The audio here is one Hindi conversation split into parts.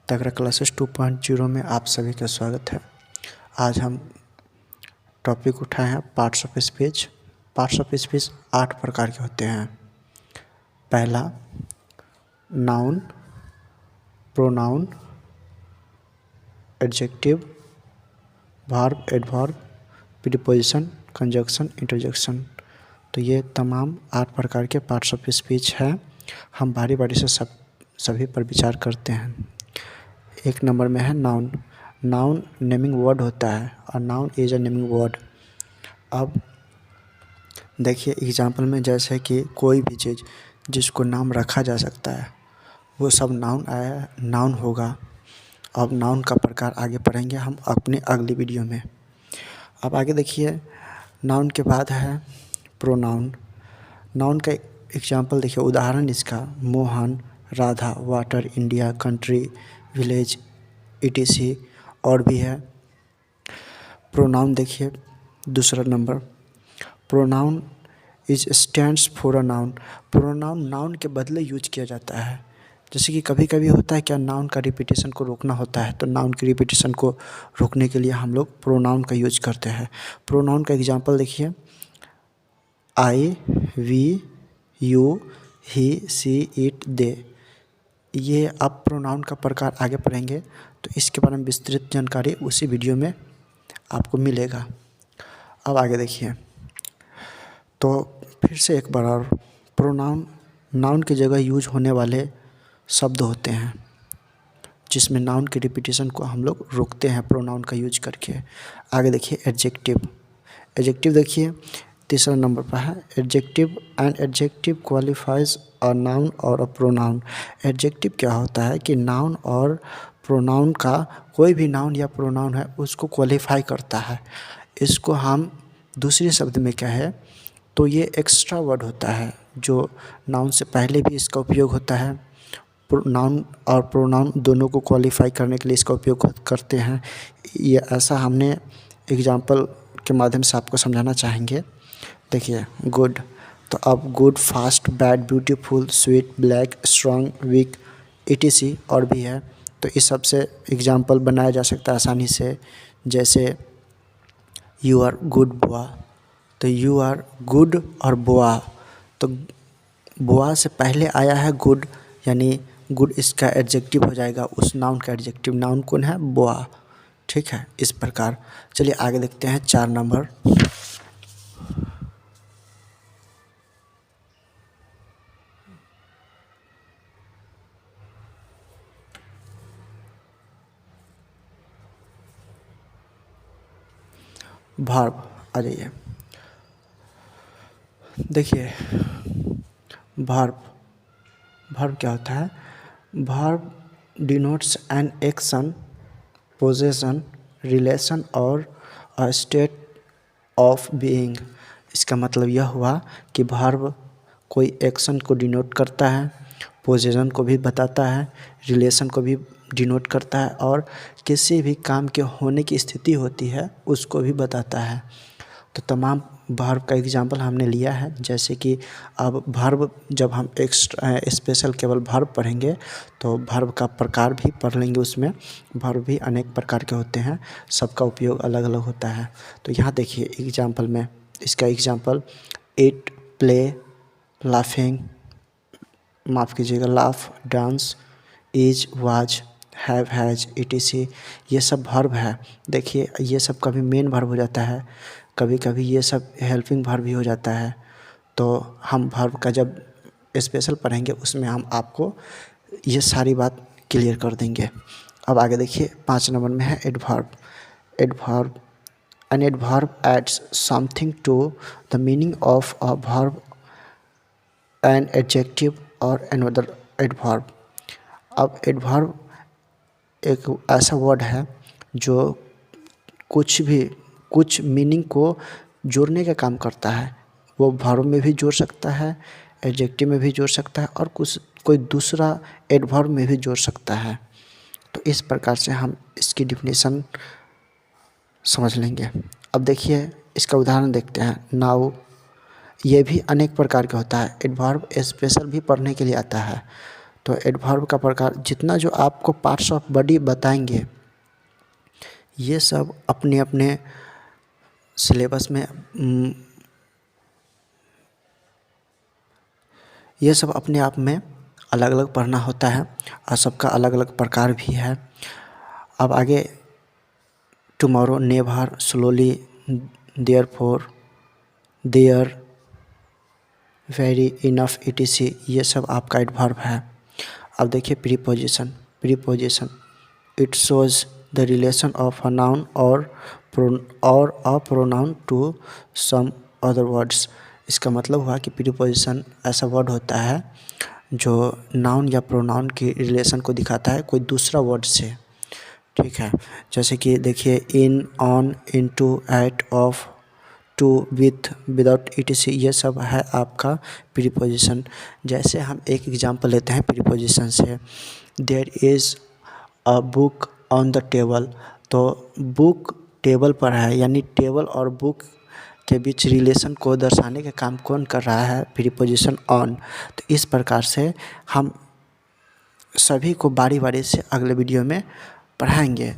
तगड़ा क्लासेस 2.0 में आप सभी का स्वागत है। आज हम टॉपिक उठाए हैं parts of speech. Parts of speech 8 प्रकार के होते हैं। पहला noun, pronoun, adjective, verb, adverb, preposition, conjunction, interjection. तो ये तमाम 8 प्रकार के पार्ट्स ऑफ स्पीच हैं। हम बारी बारी से सभी पर विचार करते हैं। एक नंबर में है नाउन। नाउन नेमिंग वर्ड होता है और noun is a naming word. अब देखिए एग्जाम्पल में, जैसे कि कोई भी चीज़ जिसको नाम रखा जा सकता है वो सब नाउन आया, नाउन होगा। अब नाउन का प्रकार आगे पढ़ेंगे हम अपने अगली वीडियो में। अब आगे देखिए, नाउन के बाद है प्रोनाउन। नाउन का एग्जाम्पल देखिए, उदाहरण इसका Mohan, Radha, water, India, country, village, etc और भी है। प्रोनाउन देखिए दूसरा number, pronoun is stands for a noun. Pronoun noun के बदले यूज किया जाता है। जैसे कि कभी कभी होता है क्या, नाउन का रिपीटेशन को रोकना होता है, तो नाउन की रिपीटेशन को रोकने के लिए हम लोग प्रोनाउन का यूज करते हैं। प्रोनाउन का एग्जाम्पल देखिए, I, we, you, he, she, it, they. ये अब प्रोनाउन का प्रकार आगे पढ़ेंगे तो इसके बारे में विस्तृत जानकारी उसी वीडियो में आपको मिलेगा। अब आगे देखिए, तो फिर से एक बार और, प्रोनाउन नाउन की जगह यूज होने वाले शब्द होते हैं जिसमें नाउन की रिपीटेशन को हम लोग रोकते हैं प्रोनाउन का यूज करके। आगे देखिए एडजेक्टिव। एडजेक्टिव देखिए तीसरा नंबर पर है adjective. And adjective qualifies a noun और अ प्रोनाउन। एडजेक्टिव क्या होता है कि नाउन और प्रोनाउन का, कोई भी नाउन या प्रोनाउन है उसको क्वालिफाई करता है। इसको हम दूसरे शब्द में क्या है, तो ये एक्स्ट्रा वर्ड होता है जो नाउन से पहले भी इसका उपयोग होता है। नाउन और प्रोनाउन दोनों को क्वालिफाई करने के लिए इसका उपयोग करते हैं। ये ऐसा हमने एग्जाम्पल के माध्यम से आपको समझाना चाहेंगे। देखिए गुड, तो अब good, fast, bad, beautiful, sweet, black, strong, weak, etc और भी है। तो इस सब से एग्जाम्पल बनाया जा सकता है आसानी से। जैसे यू आर गुड बुआ, तो यू आर गुड और बुआ, तो बुआ से पहले आया है गुड, यानी गुड इसका एडजेक्टिव हो जाएगा, उस नाउन का एडजेक्टिव। नाउन कौन है? बुआ। ठीक है, इस प्रकार। चलिए आगे देखते हैं 4 नंबर। वर्ब आ जाइए। देखिए वर्ब, वर्ब क्या होता है? Verb denotes an action, possession, relation और अ स्टेट ऑफ बीइंग। इसका मतलब यह हुआ कि वर्ब कोई एक्शन को डिनोट करता है, पोजीशन को भी बताता है, रिलेशन को भी डिनोट करता है और किसी भी काम के होने की स्थिति होती है उसको भी बताता है। तो तमाम वर्ब का एग्जाम्पल हमने लिया है। जैसे कि अब वर्ब जब हम स्पेशल केवल वर्ब पढ़ेंगे तो वर्ब का प्रकार भी पढ़ लेंगे। उसमें वर्ब भी अनेक प्रकार के होते हैं, सबका उपयोग अलग अलग होता है। तो यहाँ देखिए एग्जाम्पल में, इसका एग्जाम्पल ईट, प्ले, लाफिंग, माफ़ कीजिएगा, laugh, dance, is, was, have, has, etc ये सब वर्ब है। देखिए ये सब कभी मेन वर्ब हो जाता है, कभी कभी ये सब हेल्पिंग वर्ब भी हो जाता है। तो हम वर्ब का जब स्पेशल पढ़ेंगे उसमें हम आपको ये सारी बात क्लियर कर देंगे। अब आगे देखिए 5 नंबर में है adverb. Adverb, an adverb adds something to the meaning of a verb, an adjective और अनदर एडवर्ब। अब एडवर्ब एक ऐसा वर्ड है जो कुछ मीनिंग को जोड़ने का काम करता है। वो वर्ब में भी जोड़ सकता है, एडजेक्टिव में भी जोड़ सकता है और कोई दूसरा एडवर्ब में भी जोड़ सकता है। तो इस प्रकार से हम इसकी डिफिनीशन समझ लेंगे। अब देखिए इसका उदाहरण देखते हैं। नाउ, ये भी अनेक प्रकार का होता है। एडवर्ब स्पेशल भी पढ़ने के लिए आता है। तो एडवर्ब का प्रकार जितना जो आपको पार्ट्स ऑफ बॉडी बताएंगे ये सब अपने अपने सिलेबस में ये सब अपने आप में अलग अलग पढ़ना होता है और सबका अलग अलग प्रकार भी है। अब आगे tomorrow, never, slowly, therefore, there, very, enough, etc ये सब आपका एडवर्ब है। अब देखिए preposition. Preposition it shows the relation of a noun और a pronoun to some other words. इसका मतलब हुआ कि प्रीपोजिशन ऐसा वर्ड होता है जो नाउन या प्रोनाउन के रिलेशन को दिखाता है कोई दूसरा वर्ड से। ठीक है, जैसे कि देखिए in, on, into, at, of, to, with, without, etc ये सब है आपका प्रीपोजिशन। जैसे हम एक एग्जांपल लेते हैं प्रीपोजिशन से, there is a book on the table. तो बुक टेबल पर है, यानी टेबल और बुक के बीच रिलेशन को दर्शाने का काम कौन कर रहा है? Preposition on. तो इस प्रकार से हम सभी को बारी बारी से अगले वीडियो में पढ़ाएंगे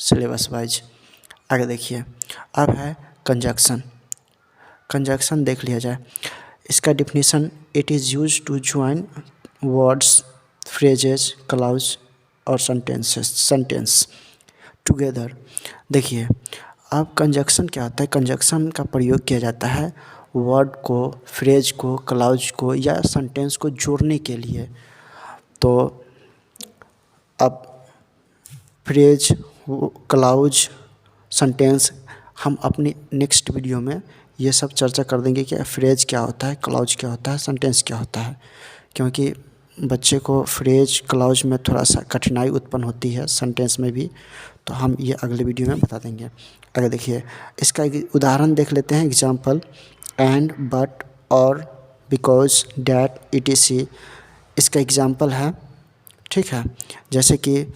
सिलेबस वाइज। आगे देखिए, अब है कंजक्शन। कंजक्शन देख लिया जाए। इसका definition, it is use to join words, phrases, clause और सेंटेंस टुगेदर। देखिए, अब कंजक्शन क्या होता है? कंजक्शन का प्रयोग किया जाता है वर्ड को, फ्रेज को, क्लाउज को या सेंटेंस को जोड़ने के लिए। तो अब फ्रेज, क्लाउज, सेंटेंस हम अपनी नेक्स्ट वीडियो में ये सब चर्चा कर देंगे कि फ्रेज क्या होता है, क्लाउज क्या होता है, सेंटेंस क्या होता है। क्योंकि बच्चे को फ्रेज, क्लाउज में थोड़ा सा कठिनाई उत्पन्न होती है, सेंटेंस में भी, तो हम ये अगले वीडियो में बता देंगे। अगर देखिए, इसका एक उदाहरण देख लेते हैं, एग्जांपल, एंड, बट, और, बिकॉज, डैट, etc इसका एग्जांपल है। ठीक है, जैसे कि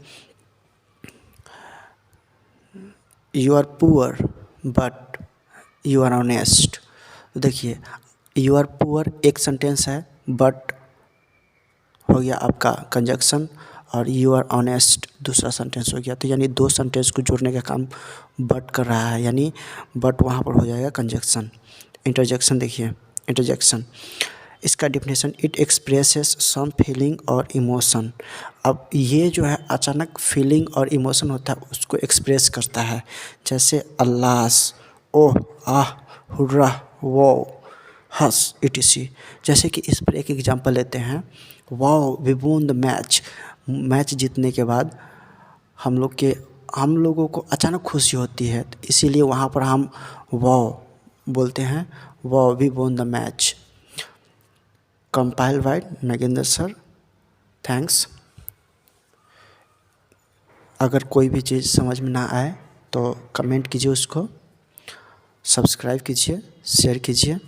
you are poor but you are honest. देखिए, यू आर पुअर एक सेंटेंस है, बट हो गया आपका कंजक्शन, और यू आर ऑनेस्ट दूसरा सेंटेंस हो गया। तो यानी दो सेंटेंस को जोड़ने का काम बट कर रहा है, यानी बट वहाँ पर हो जाएगा कंजक्शन। इंटरजेक्शन देखिए, इंटरजेक्शन इसका definition, it expresses some feeling और इमोशन। अब ये जो है अचानक फीलिंग और इमोशन होता है उसको एक्सप्रेस करता है, जैसे अल्लास, ओह, आह, हुर्रा, वो, हंस, etc। जैसे कि इस पर एक एग्जांपल लेते हैं, wow we won the match. Match जीतने के बाद हम लोगों को अचानक खुशी होती है, तो इसीलिए वहाँ पर हम वाओ बोलते हैं, wow we won the match. Compile by Nagendra sir, thanks. अगर कोई भी चीज़ समझ में ना आए तो कमेंट कीजिए, उसको सब्सक्राइब कीजिए, शेयर कीजिए।